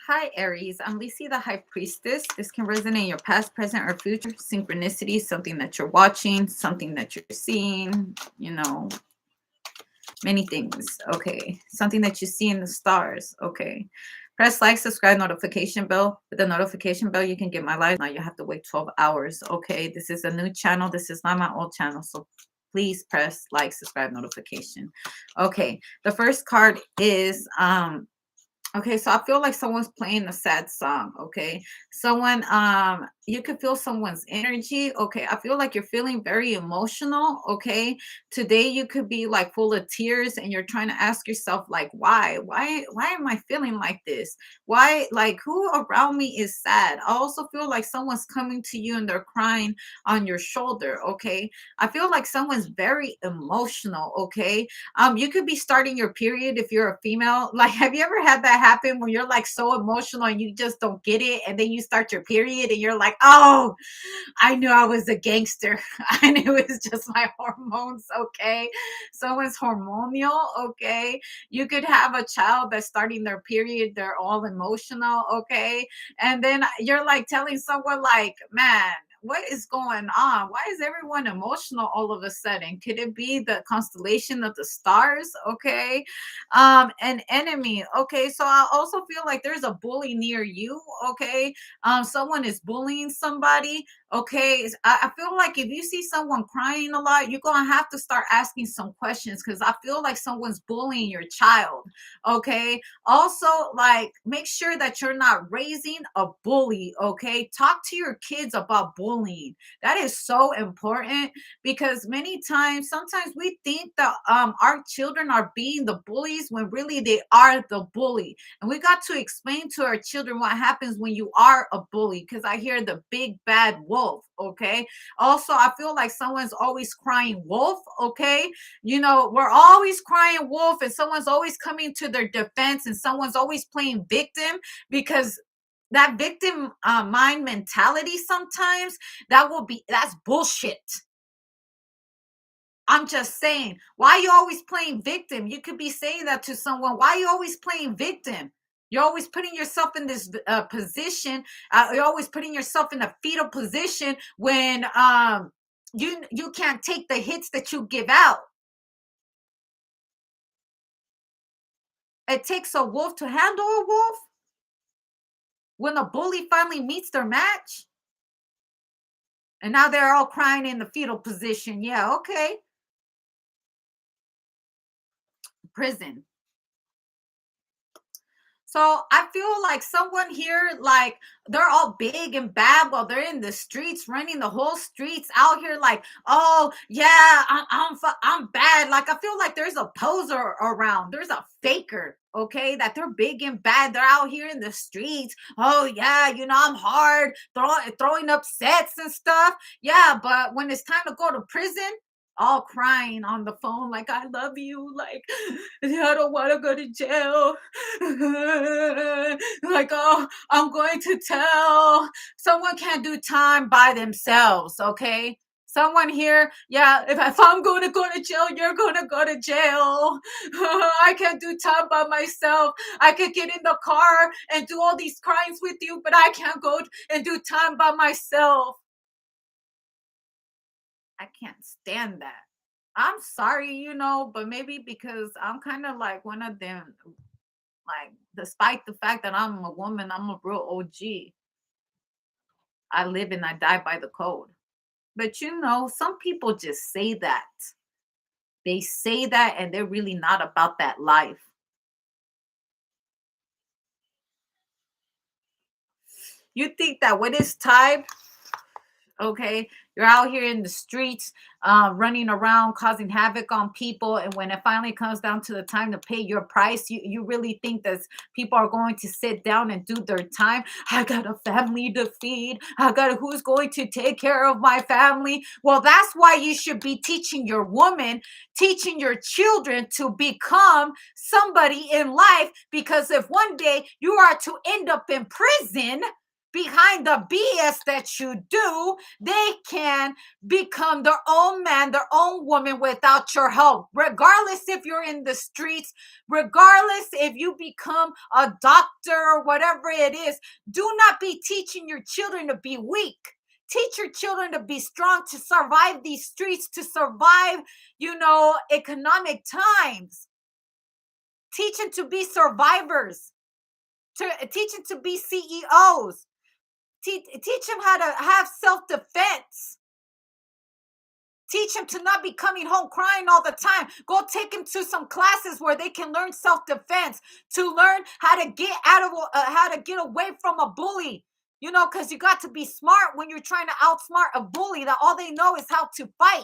Hi, Aries. I'm Lisi, the High Priestess. This can resonate in your past, present, or future. Synchronicity, something that you're watching, something that you're seeing, many things. Okay. Something that you see in the stars. Okay. Press like, subscribe, notification bell. With the notification bell, you can get my live. Now you have to wait 12 hours. Okay. This is a new channel. This is not my old channel. So please press like, subscribe, notification. Okay. The first card is okay, so I feel like someone's playing a sad song, okay? Someone, you could feel someone's energy, okay? I feel like you're feeling very emotional, okay? Today you could be like full of tears and you're trying to ask yourself like, why? Why am I feeling like this? Why, like, who around me is sad? I also feel like someone's coming to you and they're crying on your shoulder, okay? I feel like someone's very emotional, okay? You could be starting your period if you're a female. Like, have you ever had that happen where you're like so emotional and you just don't get it, and then you start your period and you're like, oh, I knew I was a gangster. I knew it was just my hormones. Okay, someone's hormonal. Okay, you could have a child that's starting their period, they're all emotional. Okay, and then you're like telling someone like, man, what is going on? Why is everyone emotional all of a sudden? Could it be the constellation of the stars? Okay. An enemy. Okay. So I also feel like there's a bully near you. Okay. Someone is bullying somebody. Okay. I feel like if you see someone crying a lot, you're gonna have to start asking some questions, because I feel like someone's bullying your child. Okay. Also, like, make sure that you're not raising a bully. Okay, talk to your kids about bullying. That is so important, because many times, sometimes we think that our children are being the bullies when really they are the bully, and we got to explain to our children what happens when you are a bully, because I hear the big bad wolf. Okay, also I feel like someone's always crying wolf. Okay, we're always crying wolf, and someone's always coming to their defense, and someone's always playing victim, because that victim mind mentality, sometimes that's bullshit. I'm just saying, why you always playing victim? You could be saying that to someone. Why you always playing victim? You're always putting yourself in this position. You're always putting yourself in a fetal position when you can't take the hits that you give out. It takes a wolf to handle a wolf. When a bully finally meets their match, and now they're all crying in the fetal position. Yeah, okay. Prison. So I feel like someone here, like, they're all big and bad while they're in the streets, running the whole streets out here, like, oh yeah, I'm bad. Like, I feel like there's a poser around, there's a faker. Okay, that they're big and bad. They're out here in the streets. Oh yeah, I'm hard, throwing up sets and stuff. Yeah, but when it's time to go to prison, all crying on the phone, like, I love you, like, I don't want to go to jail. Like, oh, I'm going to tell. Someone can't do time by themselves. Okay, someone here, yeah, if I'm going to go to jail, you're going to go to jail. I can't do time by myself. I could get in the car and do all these crimes with you, but I can't go and do time by myself. I can't stand that. I'm sorry, but maybe because I'm kind of like one of them. Like, despite the fact that I'm a woman, I'm a real OG. I live and I die by the code. But some people just say that. They say that and they're really not about that life. You think that when it's time, okay, you're out here in the streets, running around causing havoc on people, and when it finally comes down to the time to pay your price, you really think that people are going to sit down and do their time? I got a family to feed. Who's going to take care of my family? Well, that's why you should be teaching your woman, teaching your children to become somebody in life, because if one day you are to end up in prison behind the BS that you do, they can become their own man, their own woman without your help. Regardless if you're in the streets, regardless if you become a doctor or whatever it is, do not be teaching your children to be weak. Teach your children to be strong, to survive these streets, to survive, economic times. Teach them to be survivors, to teach them to be CEOs. Teach them how to have self-defense. Teach them to not be coming home crying all the time. Go take them to some classes where they can learn self-defense, to learn how to get how to get away from a bully. Because you got to be smart when you're trying to outsmart a bully that all they know is how to fight.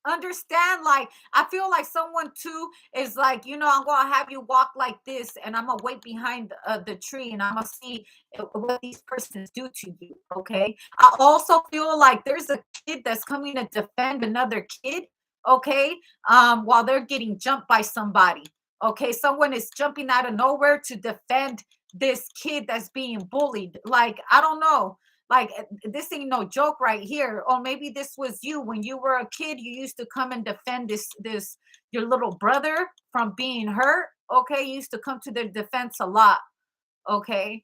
Understand, like, I feel like someone too is like, I'm gonna have you walk like this, and I'm gonna wait behind the tree, and I'm gonna see what these persons do to you. Okay, I also feel like there's a kid that's coming to defend another kid. Okay, while they're getting jumped by somebody. Okay, someone is jumping out of nowhere to defend this kid that's being bullied. Like, I don't know, like, this ain't no joke right here. Or maybe this was you when you were a kid. You used to come and defend this your little brother from being hurt. Okay, you used to come to their defense a lot. Okay,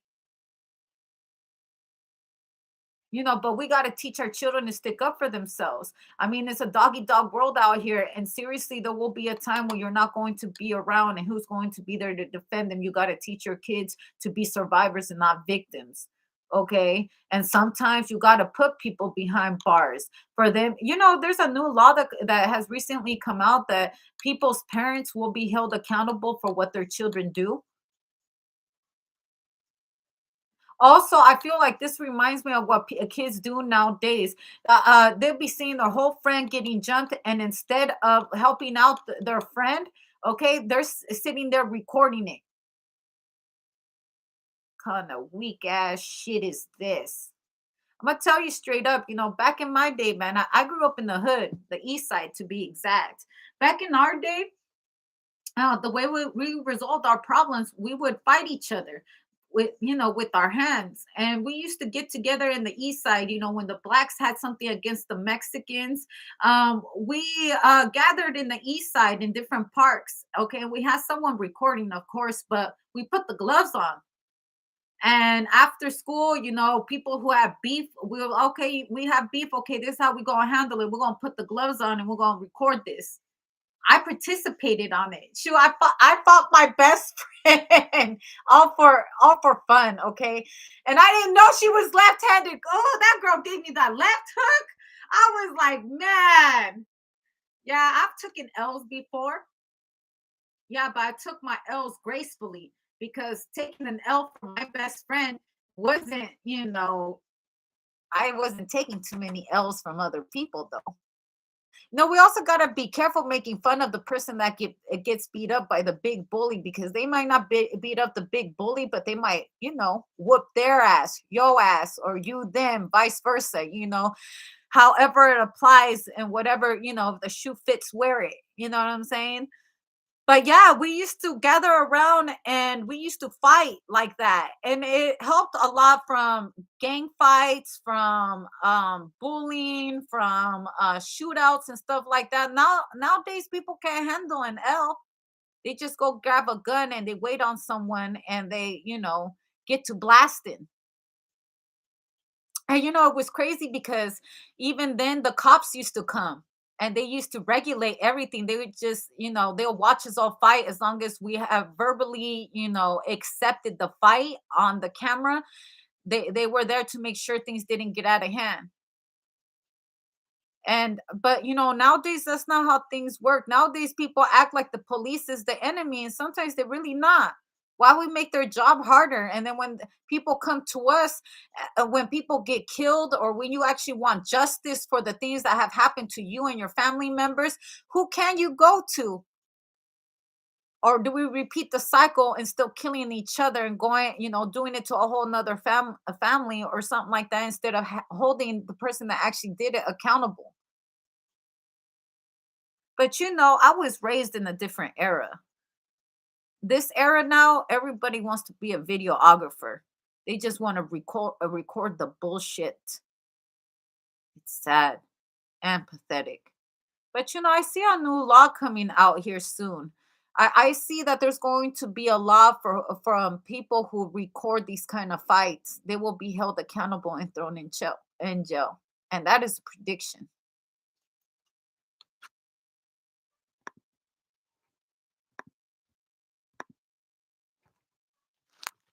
but we got to teach our children to stick up for themselves. I mean, it's a doggy dog world out here, and seriously, there will be a time when you're not going to be around, and who's going to be there to defend them? You got to teach your kids to be survivors and not victims. Okay, and sometimes you got to put people behind bars for them. There's a new law that has recently come out that people's parents will be held accountable for what their children do. Also, I feel like this reminds me of what kids do nowadays. They'll be seeing their whole friend getting jumped, and instead of helping out their friend, okay, they're sitting there recording it. Kind of weak ass shit is this? I'm gonna tell you straight up. Back in my day, man, I grew up in the hood, the east side to be exact. Back in our day, the way we resolved our problems, we would fight each other with our hands. And we used to get together in the east side, when the blacks had something against the Mexicans. We gathered in the east side in different parks. Okay, we had someone recording, of course, but we put the gloves on. And after school, people who have beef, okay, we have beef. Okay, this is how we gonna handle it. We're gonna put the gloves on and we're gonna record this. I participated on it. Shoot, I fought my best friend all for fun, okay? And I didn't know she was left-handed. Oh, that girl gave me that left hook. I was like, man. Yeah, I've taken L's before. Yeah, but I took my L's gracefully because taking an L from my best friend wasn't, I wasn't taking too many L's from other people though. No, we also gotta be careful making fun of the person that gets beat up by the big bully, because they might not beat up the big bully, but they might, whoop their ass, yo ass, or you them, vice versa. However it applies, and whatever, if the shoe fits, wear it. You know what I'm saying? But yeah, we used to gather around and we used to fight like that. And it helped a lot from gang fights, from bullying, from shootouts and stuff like that. Nowadays people can't handle an L. They just go grab a gun and they wait on someone and they, get to blasting. And it was crazy because even then the cops used to come and they used to regulate everything. They would just, they'll watch us all fight as long as we have verbally, accepted the fight on the camera. They were there to make sure things didn't get out of hand. And but nowadays that's not how things work. Nowadays people act like the police is the enemy, and sometimes they're really not. Why we make their job harder? And then when people come to us, when people get killed, or when you actually want justice for the things that have happened to you and your family members, who can you go to? Or do we repeat the cycle and still killing each other and going, doing it to a whole nother a family or something like that, instead of holding the person that actually did it accountable? But I was raised in a different era. This era now, everybody wants to be a videographer. They just want to record the bullshit. It's sad and pathetic. But I see a new law coming out here soon. I see that there's going to be a law from people who record these kind of fights. They will be held accountable and thrown in jail. And that is a prediction.